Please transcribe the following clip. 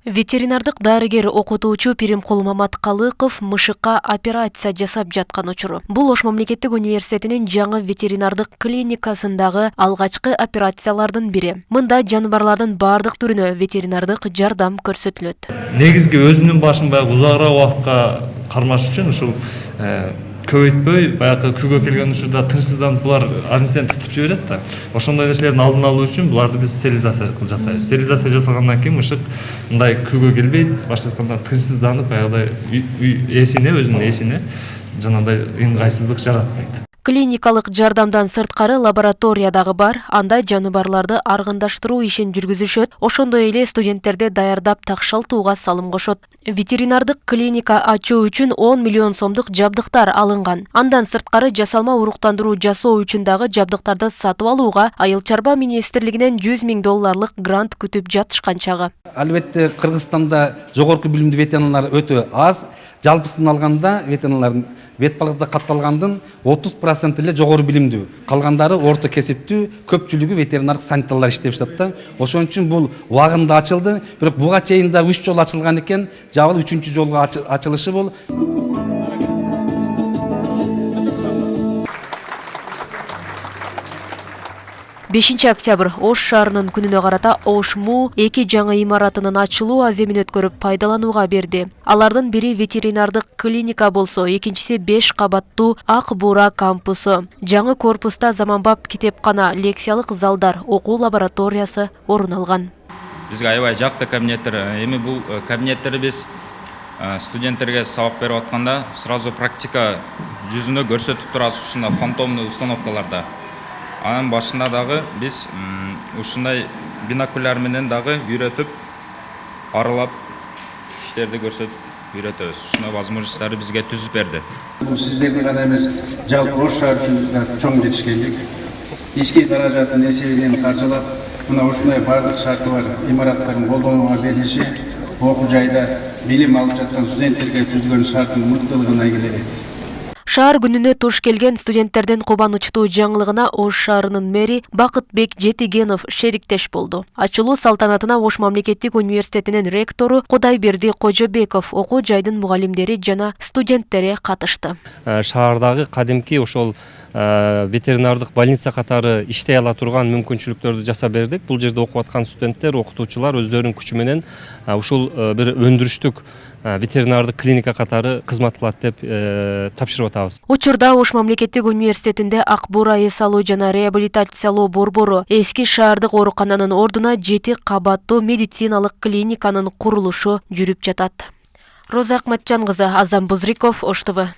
Ветеринардык дарыгер окутуучу Пиримкул Маматкалыков мышыкка операция жасап жаткан учуру. Бул Ош мамлекеттик университетинин жаңы ветеринардык клиникасындагы алгачкы операциялардын бири. Мында жаныбарлардын бардык түрүнө ветеринардык жардам көрсөтүлөт. Негизги өзүнүн башын баягы узагыраак убакытка кармаш үчүн ушул көбөйтпөй баягы күйгө келген учурда тынчсызданып булар анисен титип жиберет да. Ошондой нерселердин алдын алуу үчүн буларды биз стерилизация жасайбыз. Стерилизация жасагандан кийин мышык мындай күйгө келбейт, башка айтканда тынчсызданып баягыдай өзүнүн эсине жанагындай ыңгайсыздык жаратпайт. Клиникалык жардамдан сырткары лаборатория дагы бар. Анда жаныбарларды аргындаштыруу ишин жүргүзүшөт. Ошондой эле студенттерди даярдап такшалтууга салым кошот. Ветеринардык клиника ачуу үчүн 10 миллион сомдук жабдыктар алынган. Андан сырткары жасалма уруктандыруу жасоо үчүн дагы жабдыктарды сатып алууга Айыл чарба министрлигинен $100 000 грант күтүп жатышкан чагы. Албетте Кыргызстанда жогорку билимдүү ветеринарлар өтө аз. Жалпысын алганда ветеринарлардын вет балыкта катталгандын 30% эле жогору билимдүү. Калгандары орто кесиптүү, көпчүлүгү ветеринардык санитарлар иштеп жатат да. Ошон үчүн бул убагында ачылды. Бирок буга чейин да 3 жолу ачылган экен. Жабыл 3-чү жолго ачылышы бул. 5 октябрь Ош шаарынын күнүнө карата Ош-Му 2 жаңы имаратынын ачылуу аземин өткөрүп пайдаланууга берди. Алардын бири ветеринардык клиника болсо, экинчиси 5 кабаттуу Ак Буура кампусу. Жаңы корпуста заманбап китепкана, лекциялык залдар, окуу лабораториясы орун алган. Бизге аябай жакты кабинеттер. Эми бул кабинеттерди биз студенттерге сабак берип атканда сразу практика жүзүнө көрсөтүп турабыз ушундай фантомный установкаларда. Анын башында дагы биз ушундай бинокуляр менен дагы үйрөтүп, аралап иштерди көрсөтүп үйрөтөбүз. Ушундай возможностьтарды бизге түзүп берди. Бул сиздердин гана эмес, жалпы Ош шаар үчүн чоң жетишкендик. Ички каражатын эсебинен каржылап, мына ушундай бардык шарты бар имараттардын колдонууга берилиши окуу жайда билим алып жаткан студенттерге түзүлгөн шарттын мыктылыгына келет. Шаар күнүнө туш келген студенттердин кубанычтуу жаңылыгына Ош шаарынын мэри Бакытбек Жетигенов шериктеш болду. Ачылуу салтанатына Ош мамлекеттик университетинин ректору Кудайберди Кожобеков, окуу жайдын мугалимдери жана студенттери катышты. Шаардагы кадимки ошол ветеринардык больница катары иштей ала турган мүмкүнчүлүктөрдү жасап бердик. Бул жерде окуп аткан студенттер, окутуучулар өздөрүнүн күчү менен ушул бир өндүрүштүк ветеринардык клиника катары кызмат кылат деп тапшырып атабыз. Учурда Ош мамлекеттик университетинде Ак Буура эс алуу жана реабилитациялоо борбору эски шаардык оорукананын ордуна 7 кабаттуу медициналык клиниканын курулушу жүрүп жатат. Роза Акматжан кызы, Азам Бузриков, Ош ТВ.